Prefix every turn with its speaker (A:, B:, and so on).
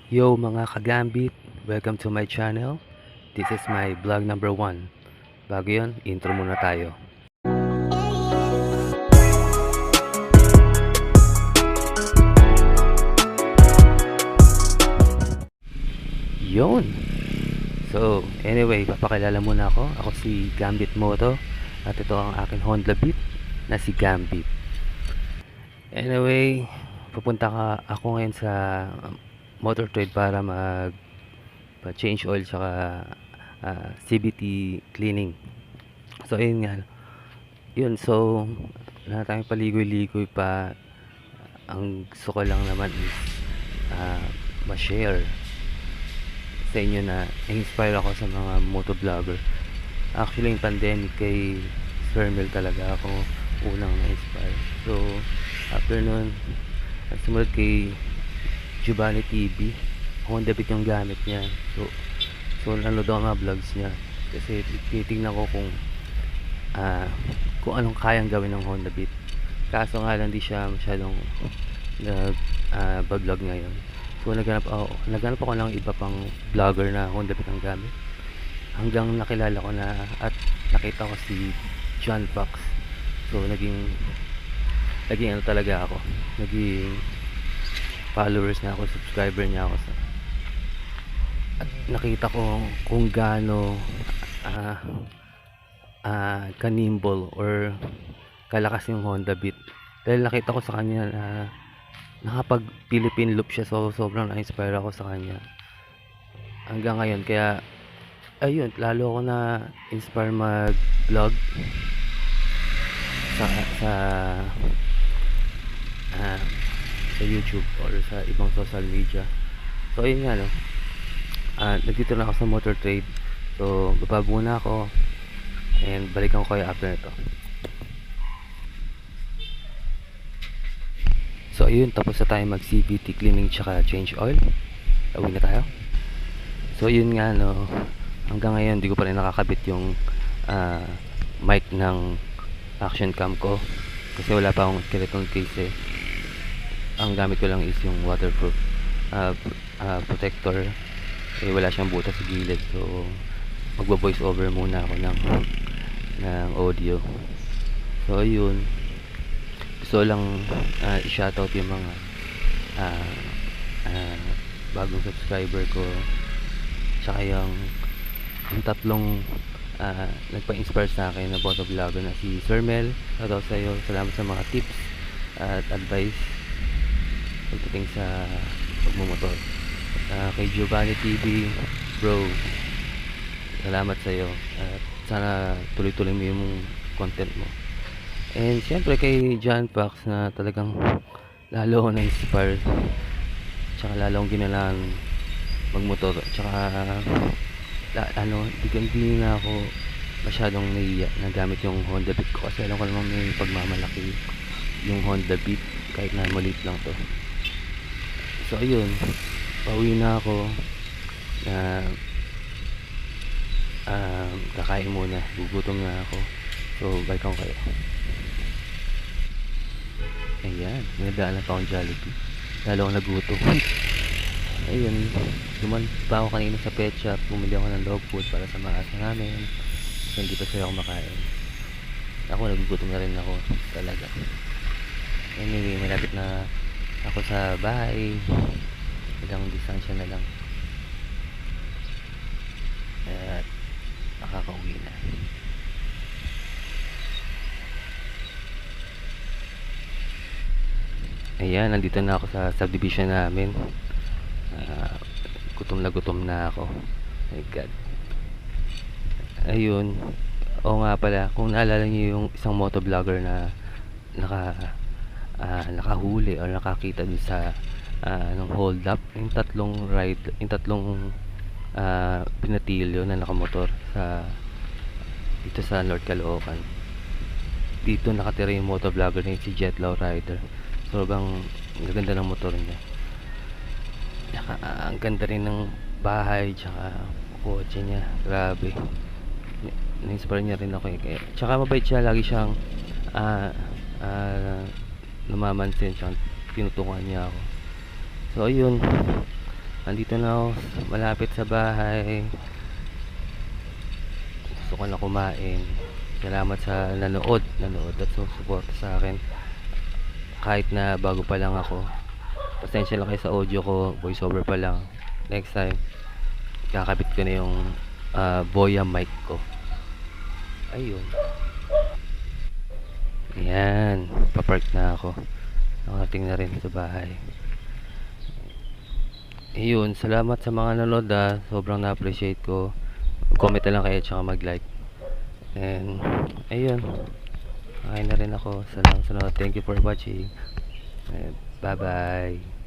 A: Yo mga kagambit, welcome to my channel. This is my vlog number 1. Bago yun, intro muna tayo. Yon. So, anyway, papakilala muna ako. Ako si Gambit Moto at ito ang aking Honda Beat na si Gambit. Anyway, ako ngayon sa motor trade para change oil tsaka CVT cleaning. So, ayun nga. Yun, so wala tayong paligoy-ligoy pa. Ang gusto ko lang naman is ma-share sa inyo na inspire ako sa mga motovlogger. Actually, yung pandemic kay Sir Mel talaga ako unang na-inspire. So, after nun, sumunod kay Giovanni TV. Honda Beat yung gamit niya. So nanood ako mga vlogs niya. Kasi titignan ko kung anong kayang gawin ng Honda Beat. Kaso nga lang di siya masyadong vlog ngayon. So naghanap ako ng iba pang vlogger na Honda Beat ang gamit. Hanggang nakilala ko na at nakita ko si John Fox. So naging ano talaga ako. Naging followers niya ako, subscriber niya ako at nakita ko kung gaano kanimble or kalakas yung Honda Beat. Dahil nakita ko sa kanya na nakapag Philippine loop siya, so sobrang na-inspire ako sa kanya hanggang ngayon. Kaya ayun, lalo ako na inspire mag vlog sa sa YouTube or sa ibang social media. So ayun nga, no, nandito na ako sa motor trade. So baba muna ako and balikan ko kayo after nito. So ayun, tapos na tayo mag CVT cleaning tsaka change oil. Tawid na tayo. So yun nga, no, hanggang ngayon di ko pa rin nakakabit yung mic ng action cam ko kasi wala pa akong skeleton case eh. Ang gamit ko lang is yung waterproof protector. Wala siyang butas sa gilid, so magbo-voice over muna ako ng audio. So ayun, gusto lang i-shoutout yung mga bagong subscriber ko, tsaka yung tatlong nagpa-inspire sa akin na motovlogger na si Sir Mel. Shoutout sa iyo, salamat sa mga tips at advice pagdating sa pagmumotor. Kay Giovanni TV, bro, salamat sa iyo at sana tuloy-tuloy mo yung content mo. And syempre kay John Fox na talagang lalo ako na-inspire, tsaka lalo akong ginalaan magmotor. Tsaka hindi na ako masyadong naiya na gamit yung Honda Beat ko kasi alam ko naman may pagmamalaki yung Honda Beat kahit na maliit lang to. So ayun, pauwi na ako na kakain muna, gugutom na ako. So balikan ko kayo. Ayan, nadaanan pa akong Jollibee, lalo akong nagutom. Ayun, duman pa ako kanina sa pet shop, bumili ako ng dog food para sa mga aso namin kasi hindi pa sila kumakain. Ako nagugutom na rin ako talaga. Anyway, malapit na ako sa bahay, ilang distansya na lang at nakakauwi na. Ayan, nandito na ako sa subdivision namin. Gutom na ako. My God. Ayun, oo nga pala, kung naalala niyo yung isang motovlogger na nakahuli o nakakita dun sa ng hold up, yung tatlong pinatilyo na nakamotor dito sa North Caloocan. Dito nakatira yung motovlogger na si Jetlaw Rider. So bang gaganda ng motor niya, tsaka ang ganda rin ng bahay tsaka kotse niya, grabe. Na-inspire niya rin ako eh. Tsaka mabait siya, lagi siyang namamansin, tsaka tinutukan niya ako. So ayun, Andito na ako, malapit sa bahay. Gusto ko na kumain. Salamat sa nanood at susuporta sa akin. Kahit na bago pa lang ako. Pasensya lang kayo sa audio ko, voice over pa lang. Next time, kakabit ko na yung Boya mic ko. Ayun. Yan, papark na ako. Nakating na rin sa bahay. Ayun, salamat sa mga nanood sobrang na-appreciate ko. Comment na lang kayo tsaka mag-like. And ayun, kain na rin ako. Salamat sa nanood. Thank you for watching. And bye bye.